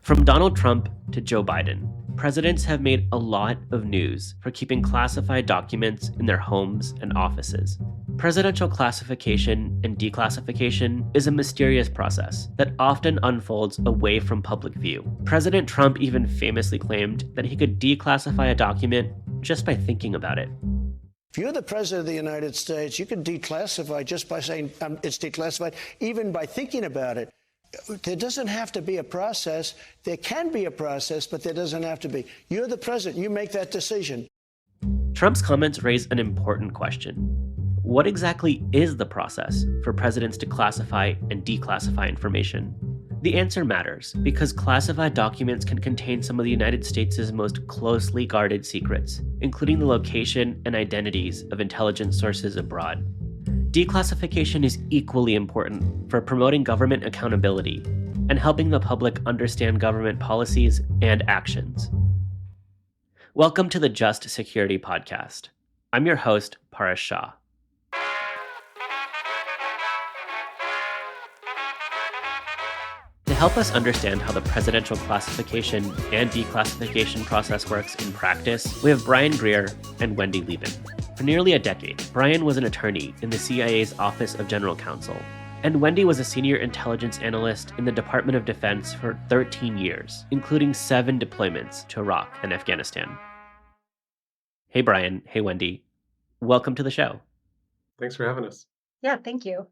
From Donald Trump to Joe Biden, presidents have made a lot of news for keeping classified documents in their homes and offices. Presidential classification and declassification is a mysterious process that often unfolds away from public view. President Trump even famously claimed that he could declassify a document just by thinking about it. If you're the president of the United States, you can declassify just by saying it's declassified, even by thinking about it. There doesn't have to be a process. There can be a process, but there doesn't have to be. You're the president. You make that decision. Trump's comments raise an important question. What exactly is the process for presidents to classify and declassify information? The answer matters because classified documents can contain some of the United States' most closely guarded secrets, including the location and identities of intelligence sources abroad. Declassification is equally important for promoting government accountability and helping the public understand government policies and actions. Welcome to the Just Security Podcast. I'm your host, Paresh Shah. To help us understand how the presidential classification and declassification process works in practice, we have Brian Greer and Wendy Lieben. For nearly a decade, Brian was an attorney in the CIA's Office of General Counsel, and Wendy was a senior intelligence analyst in the Department of Defense for 13 years, including 7 deployments to Iraq and Afghanistan. Hey, Brian. Hey, Wendy. Welcome to the show. Thanks for having us. Yeah, thank you.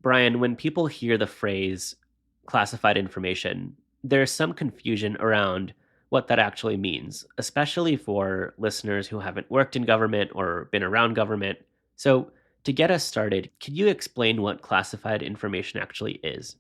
Brian, when people hear the phrase classified information, there's some confusion around what that actually means, especially for listeners who haven't worked in government or been around government. So to get us started, could you explain what classified information actually is?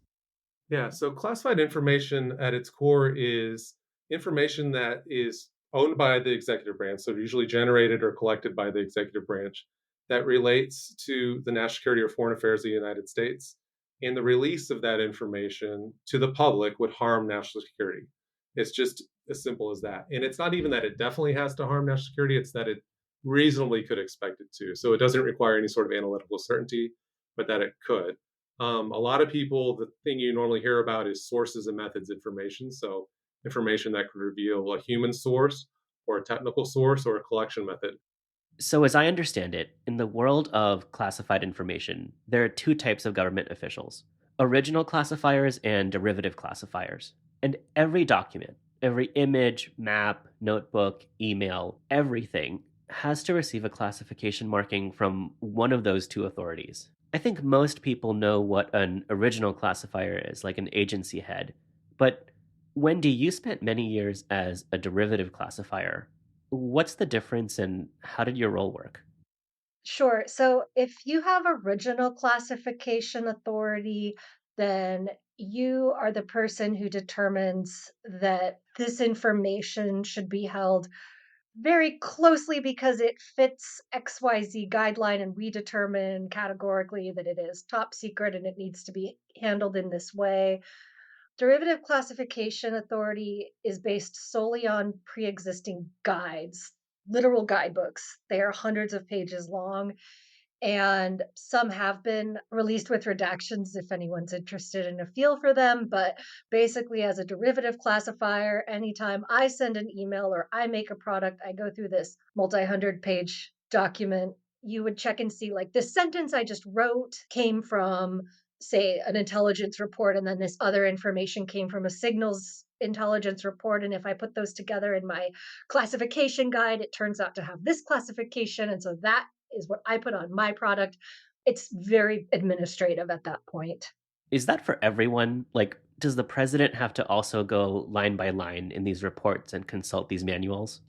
Yeah, so classified information at its core is information that is owned by the executive branch, so usually generated or collected by the executive branch, that relates to the national security or foreign affairs of the United States. And the release of that information to the public would harm national security. It's just as simple as that. And it's not even that it definitely has to harm national security, it's that it reasonably could expect it to. So it doesn't require any sort of analytical certainty, but that it could. A lot of people, the thing you normally hear about is sources and methods information. So information that could reveal a human source or a technical source or a collection method. So as I understand it, in the world of classified information, there are 2 types of government officials: original classifiers and derivative classifiers. And every document, every image, map, notebook, email, everything has to receive a classification marking from one of those 2 authorities. I think most people know what an original classifier is, like an agency head. But Wendy, you spent many years as a derivative classifier. What's the difference and how did your role work? Sure. So if you have original classification authority, then you are the person who determines that this information should be held very closely because it fits XYZ guideline, and we determine categorically that it is top secret and it needs to be handled in this way. Derivative classification authority is based solely on pre-existing guides, literal guidebooks. They are hundreds of pages long, and some have been released with redactions if anyone's interested in a feel for them. But basically, as a derivative classifier, anytime I send an email or I make a product, I go through this multi-hundred page document. You would check and see, like, this sentence I just wrote came from, say, an intelligence report, and then this other information came from a signals intelligence report. And if I put those together in my classification guide, it turns out to have this classification. And so that is what I put on my product. It's very administrative at that point. Is that for everyone? Like, does the president have to also go line by line in these reports and consult these manuals?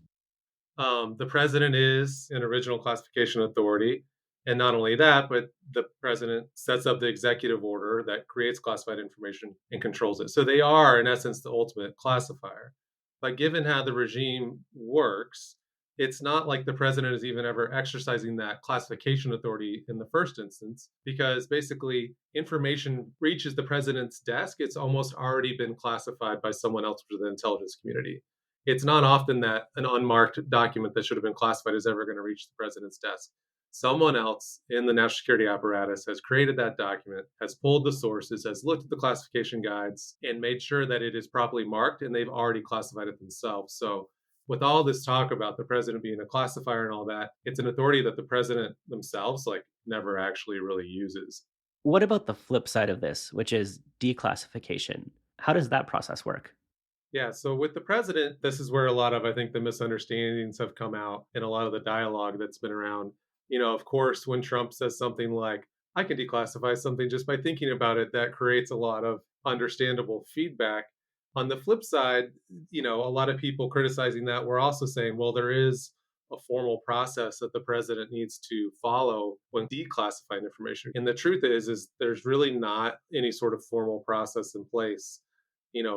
The president is an original classification authority. And not only that, but the president sets up the executive order that creates classified information and controls it. So they are, in essence, the ultimate classifier. But given how the regime works, it's not like the president is even ever exercising that classification authority in the first instance, because basically information reaches the president's desk. It's almost already been classified by someone else within the intelligence community. It's not often that an unmarked document that should have been classified is ever going to reach the president's desk. Someone else in the national security apparatus has created that document, has pulled the sources, has looked at the classification guides, and made sure that it is properly marked, and they've already classified it themselves. So, with all this talk about the president being a classifier and all that, it's an authority that the president themselves like never actually really uses. What about the flip side of this, which is declassification? How does that process work? Yeah, so with the president, this is where a lot of, I think, the misunderstandings have come out and a lot of the dialogue that's been around. Of course, when Trump says something like, I can declassify something just by thinking about it, that creates a lot of understandable feedback. On the flip side, a lot of people criticizing that were also saying, well, there is a formal process that the president needs to follow when declassifying information. And the truth is there's really not any sort of formal process in place.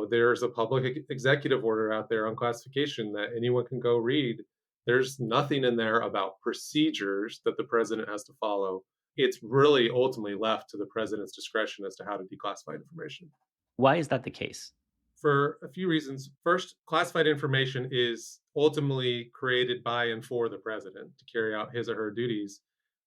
There's a public executive order out there on classification that anyone can go read. There's nothing in there about procedures that the president has to follow. It's really ultimately left to the president's discretion as to how to declassify information Why is that the case? for a few reasons. First, classified information is ultimately created by and for the president to carry out his or her duties.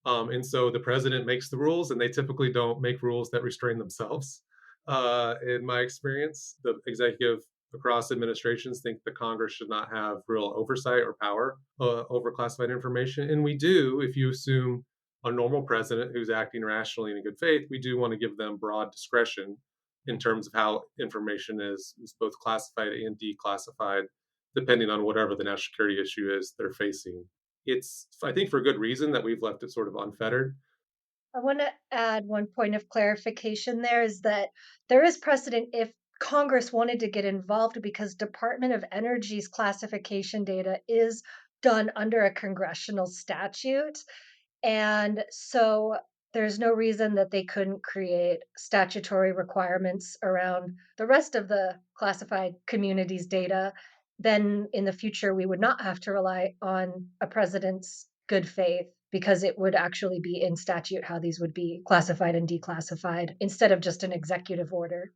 And so the president makes the rules, and they typically don't make rules that restrain themselves. In my experience, the executive across administrations think the Congress should not have real oversight or power over classified information. And we do, if you assume a normal president who's acting rationally and in good faith, we do want to give them broad discretion in terms of how information is both classified and declassified, depending on whatever the national security issue is they're facing. It's, I think, for good reason that we've left it sort of unfettered. I want to add one point of clarification there is that there is precedent if Congress wanted to get involved because Department of Energy's classification data is done under a congressional statute. And so there's no reason that they couldn't create statutory requirements around the rest of the classified community's data. Then in the future, we would not have to rely on a president's good faith because it would actually be in statute how these would be classified and declassified instead of just an executive order.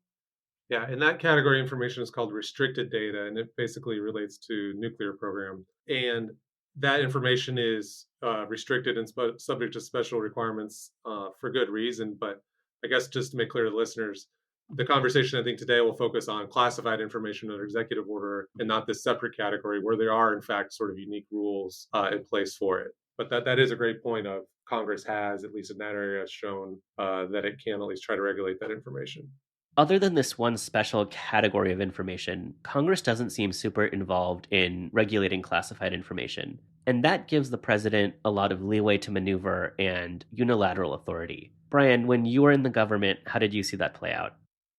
Yeah, and that category information is called restricted data, and it basically relates to nuclear program. And that information is restricted and subject to special requirements for good reason. But I guess just to make clear to the listeners, the conversation I think today will focus on classified information under executive order and not this separate category where there are in fact sort of unique rules in place for it. But that is a great point of Congress has, at least in that area, shown that it can at least try to regulate that information. Other than this one special category of information, Congress doesn't seem super involved in regulating classified information. And that gives the president a lot of leeway to maneuver and unilateral authority. Brian, when you were in the government, how did you see that play out?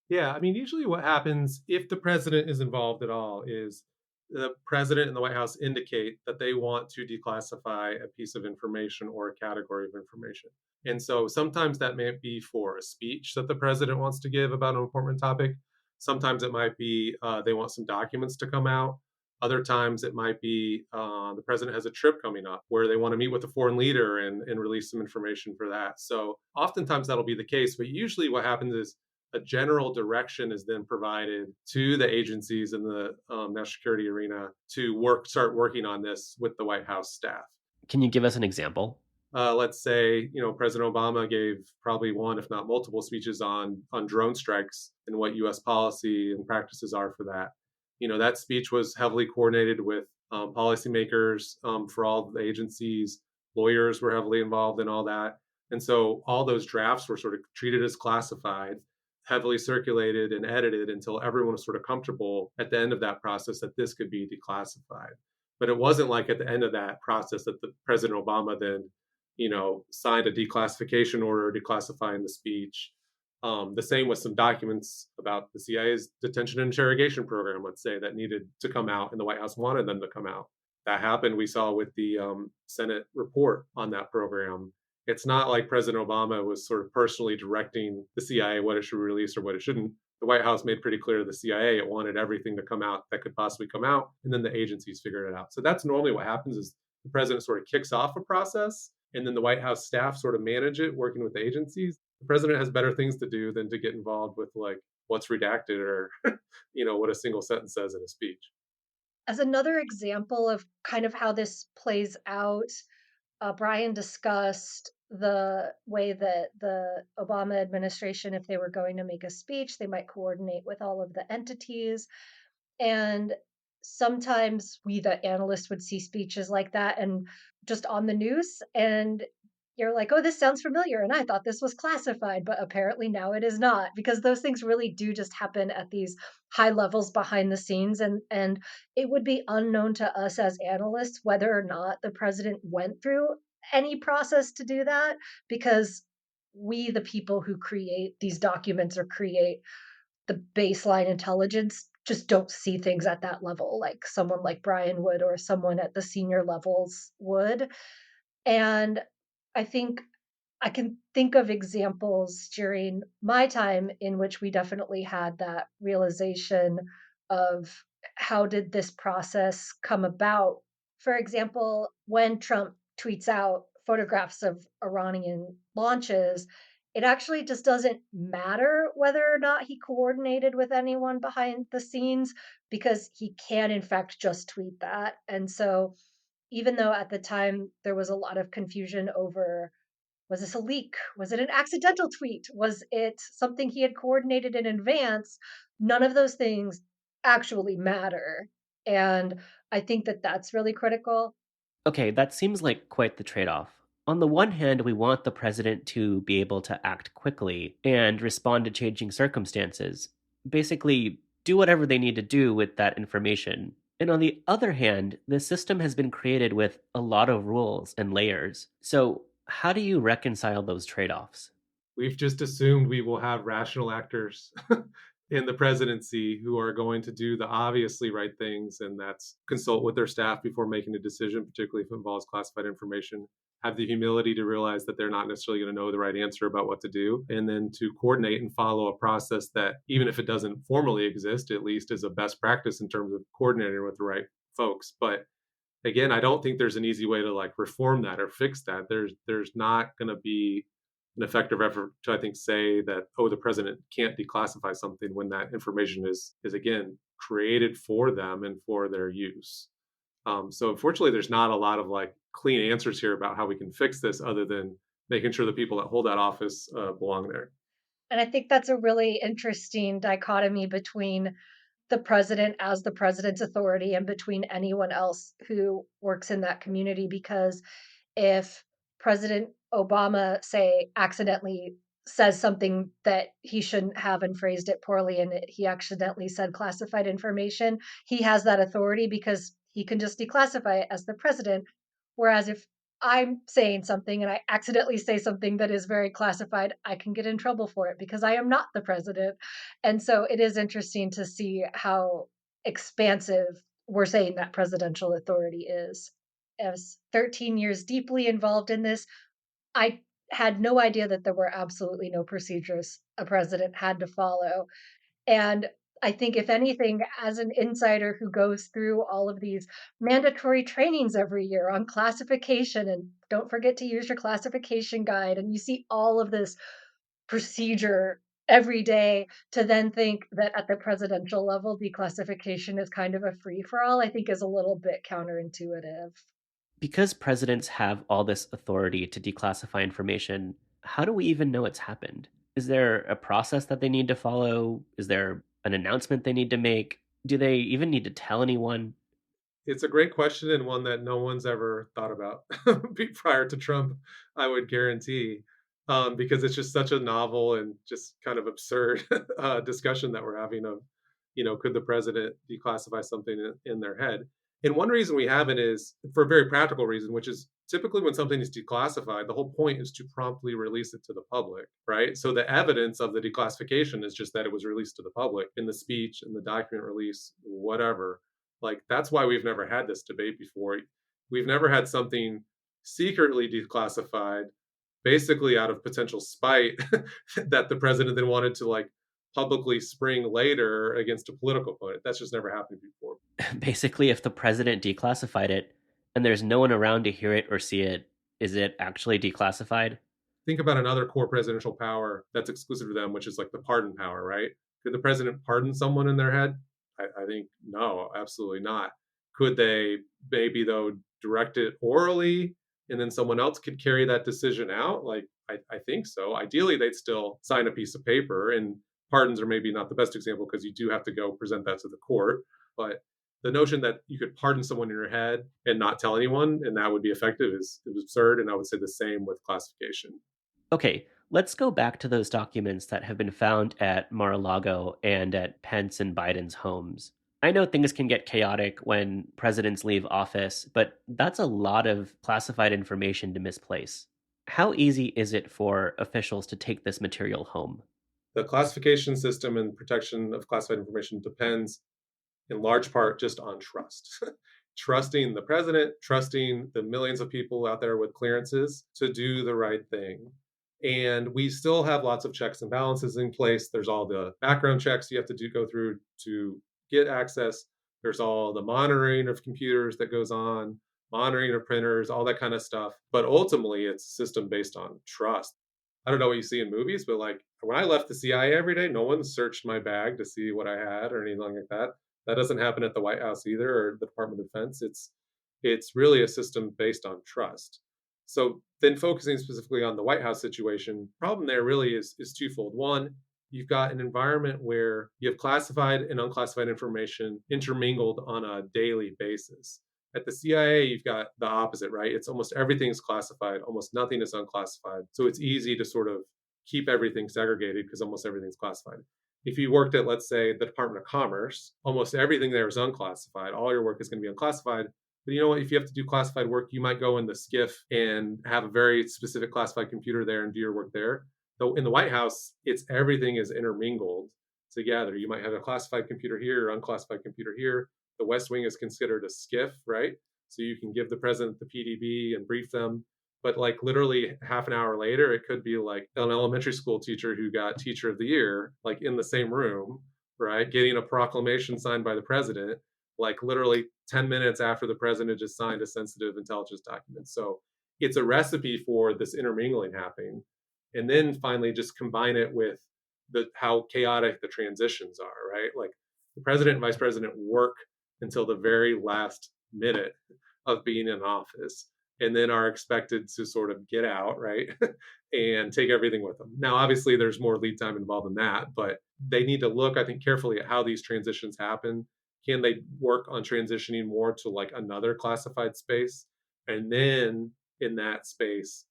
Yeah, I mean, usually what happens if the president is involved at all is the president and the White House indicate that they want to declassify a piece of information or a category of information. And so sometimes that may be for a speech that the president wants to give about an important topic. Sometimes it might be they want some documents to come out. Other times it might be the president has a trip coming up where they want to meet with a foreign leader and release some information for that. So oftentimes that'll be the case. But usually what happens is a general direction is then provided to the agencies in the national security arena to start working on this with the White House staff. Can you give us an example? Let's say, President Obama gave probably one, if not multiple, speeches on drone strikes and what U.S. policy and practices are for that. That speech was heavily coordinated with policymakers for all the agencies. Lawyers were heavily involved in all that. And so all those drafts were sort of treated as classified, heavily circulated and edited until everyone was sort of comfortable at the end of that process that this could be declassified. But it wasn't like at the end of that process that the President Obama then, signed a declassification order declassifying the speech. The same with some documents about the CIA's detention and interrogation program, let's say, that needed to come out and the White House wanted them to come out. That happened, we saw with the Senate report on that program. It's not like President Obama was sort of personally directing the CIA what it should release or what it shouldn't. The White House made pretty clear to the CIA it wanted everything to come out that could possibly come out, and then the agencies figured it out. So that's normally what happens is the president sort of kicks off a process, and then the White House staff sort of manage it, working with the agencies. The president has better things to do than to get involved with like what's redacted or what a single sentence says in a speech. As another example of kind of how this plays out, Brian discussed the way that the Obama administration, if they were going to make a speech, they might coordinate with all of the entities. And sometimes we, the analysts, would see speeches like that and just on the news, and you're like, oh, this sounds familiar. And I thought this was classified, but apparently now it is not, because those things really do just happen at these high levels behind the scenes. And it would be unknown to us as analysts whether or not the president went through any process to do that, because we, the people who create these documents or create the baseline intelligence, just don't see things at that level like someone like Brian would or someone at the senior levels would. And I think I can think of examples during my time in which we definitely had that realization of how did this process come about. For example, when Trump tweets out photographs of Iranian launches, it actually just doesn't matter whether or not he coordinated with anyone behind the scenes, because he can, in fact, just tweet that. And so, even though at the time there was a lot of confusion over, was this a leak? Was it an accidental tweet? Was it something he had coordinated in advance? None of those things actually matter. And I think that that's really critical. Okay, that seems like quite the trade off. On the one hand, we want the president to be able to act quickly and respond to changing circumstances, basically, do whatever they need to do with that information. And on the other hand, the system has been created with a lot of rules and layers. So, how do you reconcile those trade offs? We've just assumed we will have rational actors in the presidency who are going to do the obviously right things, and that's consult with their staff before making a decision, particularly if it involves classified information. Have the humility to realize that they're not necessarily going to know the right answer about what to do, and then to coordinate and follow a process that, even if it doesn't formally exist, at least is a best practice in terms of coordinating with the right folks. But again, I don't think there's an easy way to like reform that or fix that. There's not going to be an effective effort to, I think, say that, oh, the president can't declassify something when that information is again created for them and for their use. So unfortunately, there's not a lot of like clean answers here about how we can fix this, other than making sure the people that hold that office belong there. And I think that's a really interesting dichotomy between the president as the president's authority and between anyone else who works in that community. Because if President Obama, say, accidentally says something that he shouldn't have and phrased it poorly, and he accidentally said classified information, he has that authority because he can just declassify it as the president. Whereas if I'm saying something and I accidentally say something that is very classified, I can get in trouble for it because I am not the president. And so it is interesting to see how expansive we're saying that presidential authority is. As 13 years deeply involved in this, I had no idea that there were absolutely no procedures a president had to follow. And I think, if anything, as an insider who goes through all of these mandatory trainings every year on classification, and don't forget to use your classification guide, and you see all of this procedure every day, to then think that at the presidential level, declassification is kind of a free for all, I think is a little bit counterintuitive. Because presidents have all this authority to declassify information, how do we even know it's happened? Is there a process that they need to follow? Is there an announcement they need to make? Do they even need to tell anyone? It's a great question, and one that no one's ever thought about prior to Trump, I would guarantee, because it's just such a novel and just kind of absurd discussion that we're having of, could the president declassify something in their head? And one reason we haven't is for a very practical reason, which is typically when something is declassified, the whole point is to promptly release it to the public, right? So the evidence of the declassification is just that it was released to the public in the speech, in the document release, whatever. Like, that's why we've never had this debate before. We've never had something secretly declassified, basically out of potential spite that the president then wanted to like publicly spring later against a political opponent. That's just never happened before. Basically, if the president declassified it and there's no one around to hear it or see it, is it actually declassified? Think about another core presidential power that's exclusive to them, which is like the pardon power, right? Could the president pardon someone in their head? I think no, absolutely not. Could they maybe though direct it orally and then someone else could carry that decision out? Like, I think so. Ideally, they'd still sign a piece of paper, and pardons are maybe not the best example because you do have to go present that to the court. But the notion that you could pardon someone in your head and not tell anyone and that would be effective is absurd. And I would say the same with classification. Okay, let's go back to those documents that have been found at Mar-a-Lago and at Pence and Biden's homes. I know things can get chaotic when presidents leave office, but that's a lot of classified information to misplace. How easy is it for officials to take this material home? The classification system and protection of classified information depends in large part just on trust. Trusting the president, trusting the millions of people out there with clearances to do the right thing. And we still have lots of checks and balances in place. There's all the background checks you have to go through to get access. There's all the monitoring of computers that goes on, monitoring of printers, all that kind of stuff. But ultimately, it's a system based on trust. I don't know what you see in movies, but like when I left the CIA every day, no one searched my bag to see what I had or anything like that. That doesn't happen at the White House either, or the Department of Defense. It's really a system based on trust. So then focusing specifically on the White House situation, problem there really is twofold. One, you've got an environment where you have classified and unclassified information intermingled on a daily basis. At the CIA, you've got the opposite, right? It's almost everything's classified, almost nothing is unclassified. So it's easy to sort of keep everything segregated because almost everything's classified. If you worked at, let's say, the Department of Commerce, almost everything there is unclassified. All your work is going to be unclassified. But you know what? If you have to do classified work, you might go in the SCIF and have a very specific classified computer there and do your work there. Though in the White House, everything is intermingled together. You might have a classified computer here or unclassified computer here. The West Wing is considered a SCIF, right? So you can give the president the PDB and brief them. But like literally half an hour later, it could be like an elementary school teacher who got teacher of the year, like in the same room, right? Getting a proclamation signed by the president, like literally 10 minutes after the president just signed a sensitive intelligence document. So it's a recipe for this intermingling happening. And then finally, just combine it with how chaotic the transitions are, right? Like the president and vice president work until the very last minute of being in office and then are expected to sort of get out, right? And take everything with them. Now, obviously, there's more lead time involved in that, but they need to look, I think, carefully at how these transitions happen. Can they work on transitioning more to like another classified space? And then in that space,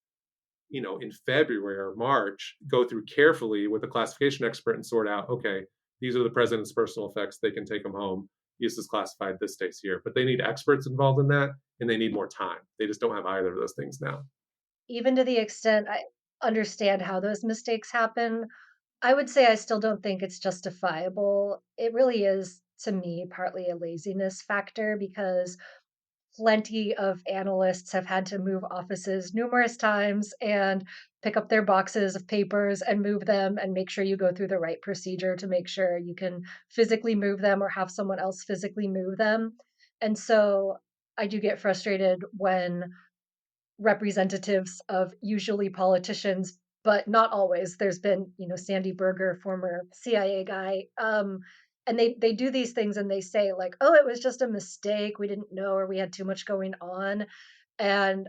in February or March, go through carefully with a classification expert and sort out, okay, these are the president's personal effects. They can take them home. This is classified. This stays here. But they need experts involved in that, and they need more time. They just don't have either of those things now. Even to the extent I understand how those mistakes happen, I would say I still don't think it's justifiable. It really is, to me, partly a laziness factor because plenty of analysts have had to move offices numerous times and pick up their boxes of papers and move them and make sure you go through the right procedure to make sure you can physically move them or have someone else physically move them. And so I do get frustrated when representatives of usually politicians, but not always. There's been, Sandy Berger, former CIA guy, and they do these things and they say like, "Oh, it was just a mistake. We didn't know, or we had too much going on." And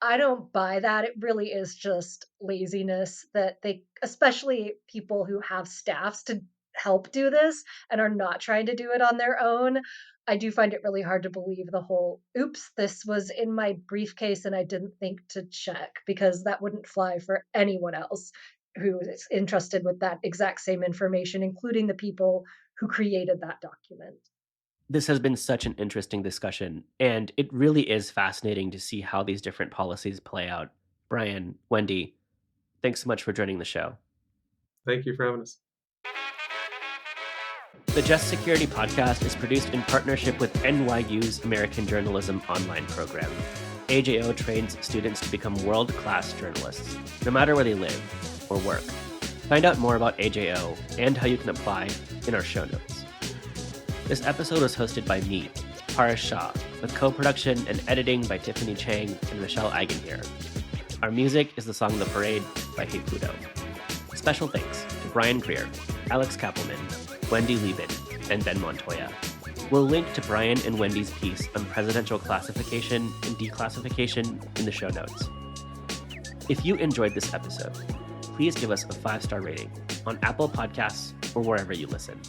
I don't buy that. It really is just laziness that especially people who have staffs to help do this and are not trying to do it on their own. I do find it really hard to believe the whole, oops, this was in my briefcase and I didn't think to check, because that wouldn't fly for anyone else who is entrusted with that exact same information, including the people who created that document. This has been such an interesting discussion, and it really is fascinating to see how these different policies play out. Brian, Wendy, thanks so much for joining the show. Thank you for having us. The Just Security podcast is produced in partnership with NYU's American Journalism Online program. AJO trains students to become world-class journalists, no matter where they live or work. Find out more about AJO and how you can apply in our show notes. This episode was hosted by me, Paris Shah, with co-production and editing by Tiffany Chang and Michelle Eigenhier. Our music is the song The Parade by Hey Pluto. Special thanks to Brian Greer, Alex Kappelman, Wendy Lieben, and Ben Montoya. We'll link to Brian and Wendy's piece on presidential classification and declassification in the show notes. If you enjoyed this episode, please give us a 5-star rating on Apple Podcasts or wherever you listen.